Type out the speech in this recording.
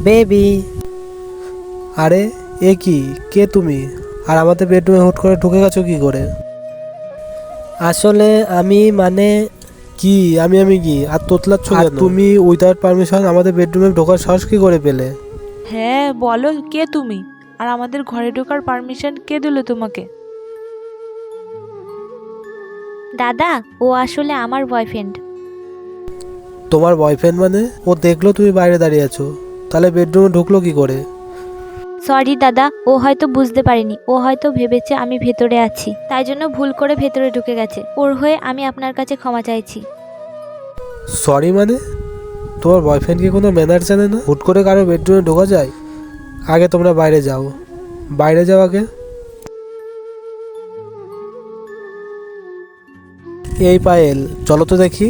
Baby. আরে এ কি, কে তুমি? আর আমাদের বেডরুমে হুট করে ঢুকে গেছো কি করে? আসলে আমি মানে কি আমি কি আর তোতলাচ্ছ আর কেন? তুমি উইদাউট পারমিশন আমাদের বেডরুমে ঢোকার সাহস কি করে পেলে? হ্যাঁ বলো, কে তুমি? আর আমাদের ঘরে ঢোকার পারমিশন কে দিল তোমাকে? দাদা, ও আসলে আমার বয়ফ্রেন্ড। তোমার বয়ফ্রেন্ড মানে? ও দেখলো তুমি বাইরে দাঁড়িয়ে আছো, তাহলে বেডরুমে ঢুকলো কি করে? সরি দাদা, ও হয়তো বুঝতে পারেনি। ও হয়তো ভেবেছে আমি ভেতরে আছি, তাই জন্য ভুল করে ভেতরে ঢুকে গেছে। ওর হয়ে আমি আপনার কাছে ক্ষমা চাইছি। সরি মানে? তোমার বয়ফ্রেন্ড কি কোনো ম্যানার জানে না? হুট করে কারো বেডরুমে ঢোকা যায়? আগে তোমরা বাইরে যাও, বাইরে যাও আগে। এই পায়েল, চলো তো দেখি।